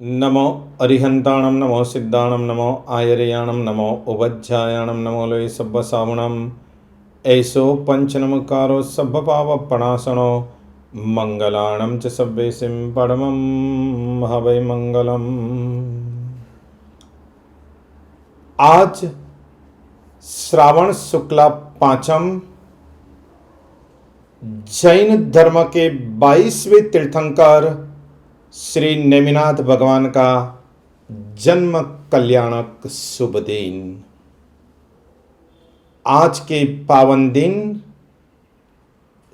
नमो अरिहंताणं नमो सिद्धाणं नमो आयर्याणं नमो उवज्जायाणं नमो लोय सब्बसावणं ऐसो पंचनमकारो सब्बपावपणासनो मंगलाणं च सब्बेसिं परमं हवै मंगलम्। आज श्रावण शुक्ला पांचम जैन धर्म के 22वें तीर्थंकर श्री नेमिनाथ भगवान का जन्म कल्याणक शुभ दिन। आज के पावन दिन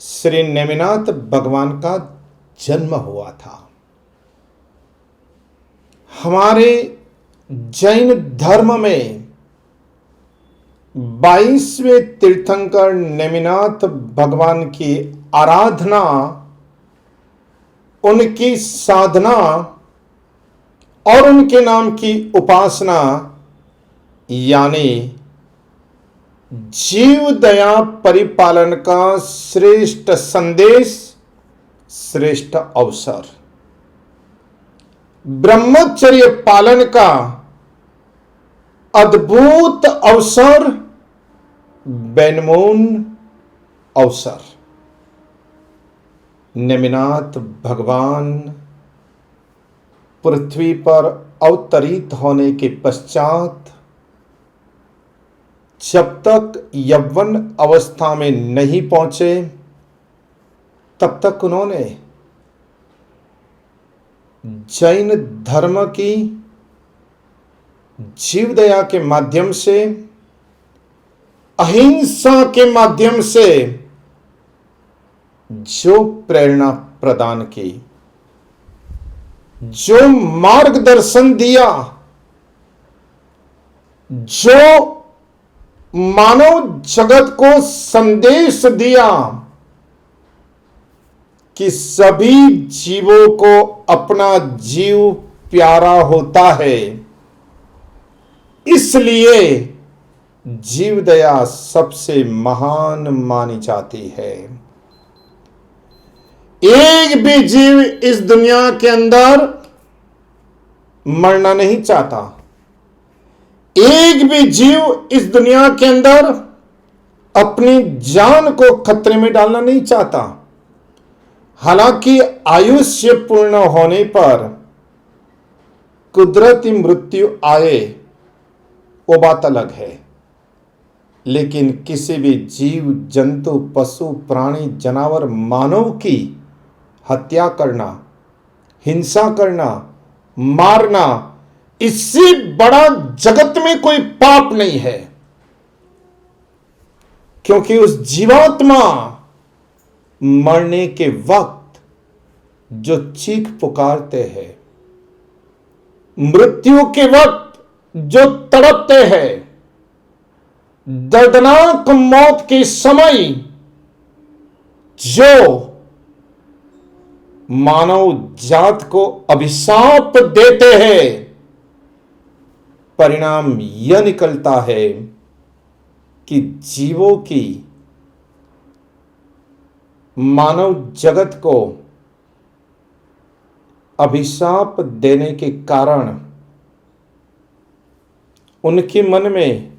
श्री नेमिनाथ भगवान का जन्म हुआ था। हमारे जैन धर्म में 22वें तीर्थंकर नेमिनाथ भगवान की आराधना, उनकी साधना और उनके नाम की उपासना यानी जीव दया परिपालन का श्रेष्ठ संदेश, श्रेष्ठ अवसर, ब्रह्मचर्य पालन का अद्भुत अवसर, बेनमून अवसर। नेमिनाथ भगवान पृथ्वी पर अवतरित होने के पश्चात जब तक यौवन अवस्था में नहीं पहुंचे तब तक उन्होंने जैन धर्म की जीवदया के माध्यम से, अहिंसा के माध्यम से जो प्रेरणा प्रदान की, जो मार्गदर्शन दिया, जो मानव जगत को संदेश दिया कि सभी जीवों को अपना जीव प्यारा होता है, इसलिए जीवदया सबसे महान मानी जाती है। एक भी जीव इस दुनिया के अंदर मरना नहीं चाहता। एक भी जीव इस दुनिया के अंदर अपनी जान को खतरे में डालना नहीं चाहता। हालांकि आयुष्य पूर्ण होने पर कुदरती मृत्यु आए वो बात अलग है, लेकिन किसी भी जीव, जंतु, पशु, प्राणी, जानवर, मानव की हत्या करना, हिंसा करना, मारना, इससे बड़ा जगत में कोई पाप नहीं है। क्योंकि उस जीवात्मा मरने के वक्त जो चीख पुकारते हैं, मृत्यु के वक्त जो तड़पते हैं, दर्दनाक मौत के समय जो मानव जात को अभिशाप देते हैं, परिणाम यह निकलता है कि जीवों की, मानव जगत को अभिशाप देने के कारण उनके मन में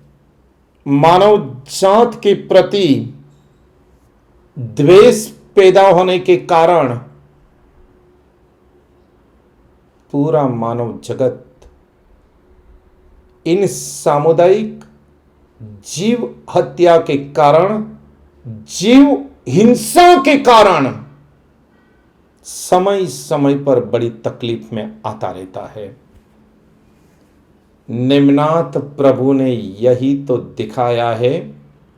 मानव जात के प्रति द्वेष पैदा होने के कारण पूरा मानव जगत इन सामुदायिक जीव हत्या के कारण, जीव हिंसा के कारण समय समय पर बड़ी तकलीफ में आता रहता है। नेमिनाथ प्रभु ने यही तो दिखाया है,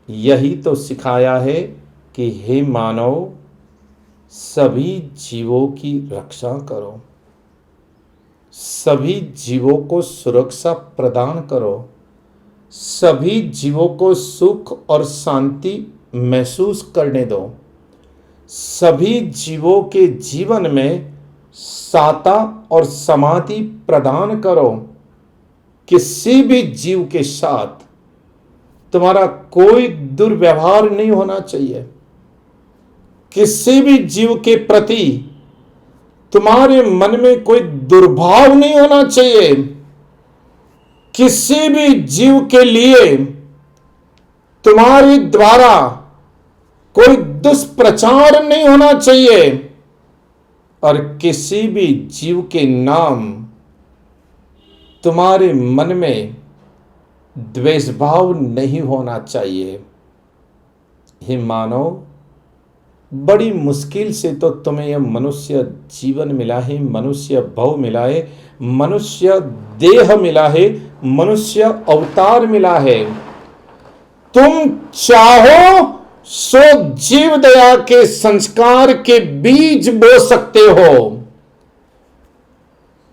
यही तो सिखाया है कि हे मानव, सभी जीवों की रक्षा करो, सभी जीवों को सुरक्षा प्रदान करो, सभी जीवों को सुख और शांति महसूस करने दो, सभी जीवों के जीवन में साता और समाधि प्रदान करो। किसी भी जीव के साथ तुम्हारा कोई दुर्व्यवहार नहीं होना चाहिए। किसी भी जीव के प्रति तुम्हारे मन में कोई दुर्भाव नहीं होना चाहिए। किसी भी जीव के लिए तुम्हारे द्वारा कोई दुष्प्रचार नहीं होना चाहिए और किसी भी जीव के नाम तुम्हारे मन में द्वेष भाव नहीं होना चाहिए। हे मानव, बड़ी मुश्किल से तो तुम्हें यह मनुष्य जीवन मिला है, मनुष्य भव मिला है, मनुष्य देह मिला है, मनुष्य अवतार मिला है। तुम चाहो सो जीव दया के संस्कार के बीज बो सकते हो।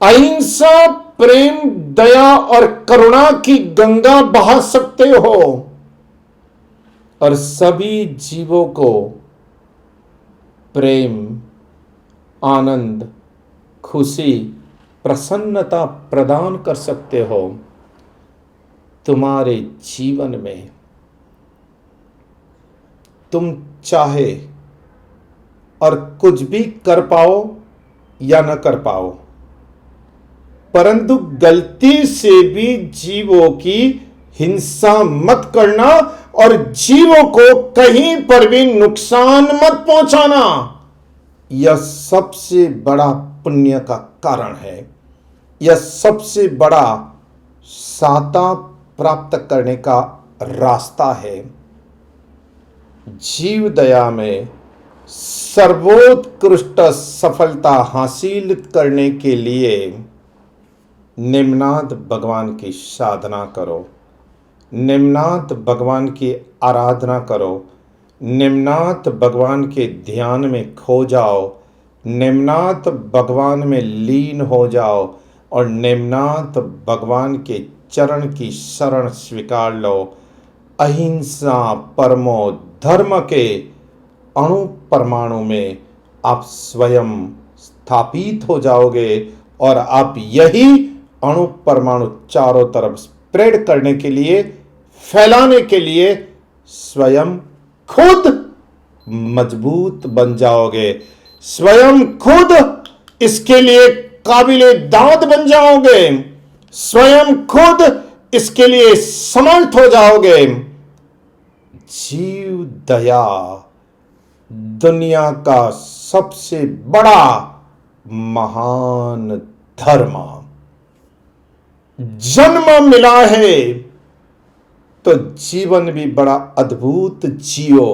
अहिंसा, प्रेम, दया और करुणा की गंगा बहा सकते हो और सभी जीवों को प्रेम, आनंद, खुशी, प्रसन्नता प्रदान कर सकते हो। तुम्हारे जीवन में तुम चाहे और कुछ भी कर पाओ या न कर पाओ, परंतु गलती से भी जीवों की हिंसा मत करना और जीवों को कहीं पर भी नुकसान मत पहुंचाना। यह सबसे बड़ा पुण्य का कारण है। यह सबसे बड़ा साता प्राप्त करने का रास्ता है। जीव दया में सर्वोत्कृष्ट सफलता हासिल करने के लिए निम्नाथ भगवान की साधना करो, निम्नाथ भगवान की आराधना करो, निम्नाथ भगवान के ध्यान में खो जाओ, निम्नाथ भगवान में लीन हो जाओ और निम्नाथ भगवान के चरण की शरण स्वीकार लो। अहिंसा परमो धर्म के अणु परमाणु में आप स्वयं स्थापित हो जाओगे और आप यही अणु परमाणु चारों तरफ स्प्रेड करने के लिए, फैलाने के लिए स्वयं खुद मजबूत बन जाओगे, स्वयं खुद इसके लिए काबिले दाद बन जाओगे, स्वयं खुद इसके लिए समर्थ हो जाओगे। जीव दया दुनिया का सबसे बड़ा महान धर्म। जन्म मिला है तो जीवन भी बड़ा अद्भुत जियो।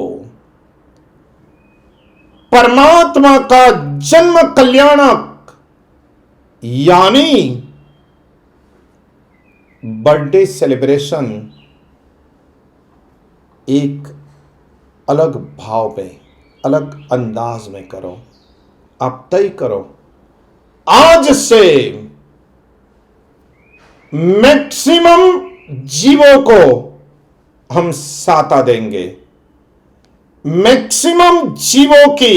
परमात्मा का जन्म कल्याणक यानी बर्थडे सेलिब्रेशन एक अलग भाव में, अलग अंदाज में करो। आप तय करो, आज से मैक्सिमम जीवों को हम साता देंगे, मैक्सिमम जीवों की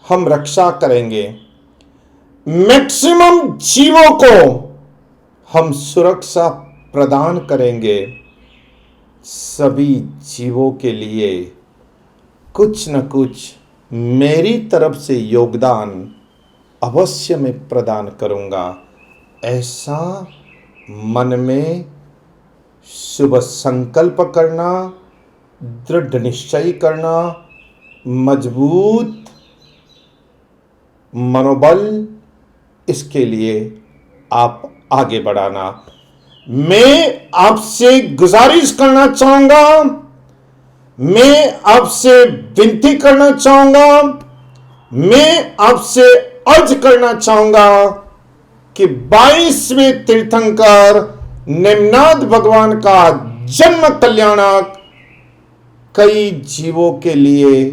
हम रक्षा करेंगे, मैक्सिमम जीवों को हम सुरक्षा प्रदान करेंगे। सभी जीवों के लिए कुछ न कुछ मेरी तरफ से योगदान अवश्य मैं प्रदान करूंगा। ऐसा मन में शुभ संकल्प करना, दृढ़ निश्चय करना, मजबूत मनोबल, इसके लिए आप आगे बढ़ाना। मैं आपसे गुजारिश करना चाहूंगा, मैं आपसे विनती करना चाहूंगा, मैं आपसे अर्ज करना चाहूंगा कि 22वें तीर्थंकर निम्नाथ भगवान का जन्म कल्याणक कई जीवों के लिए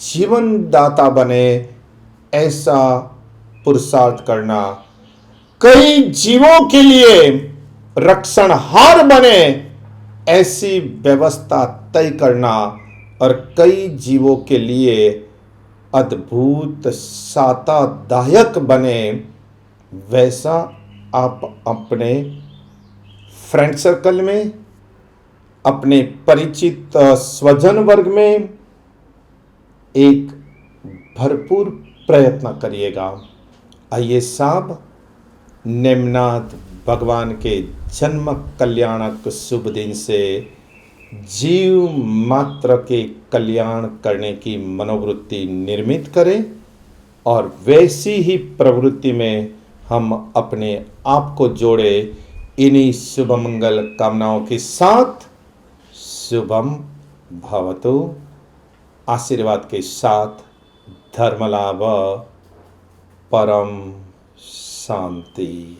जीवन दाता बने, ऐसा पुरुषार्थ करना। कई जीवों के लिए रक्षणहार बने, ऐसी व्यवस्था तय करना और कई जीवों के लिए अद्भुत सातादायक बने, वैसा आप अपने फ्रेंड सर्कल में, अपने परिचित स्वजन वर्ग में एक भरपूर प्रयत्न करिएगा। आइए साहब, नेमनाथ भगवान के जन्म कल्याणक शुभ दिन से जीव मात्र के कल्याण करने की मनोवृत्ति निर्मित करें और वैसी ही प्रवृत्ति में हम अपने आप को जोड़े। इन्हीं शुभ मंगल कामनाओं के साथ शुभम भवतु, आशीर्वाद के साथ धर्मलाभ, परम शांति।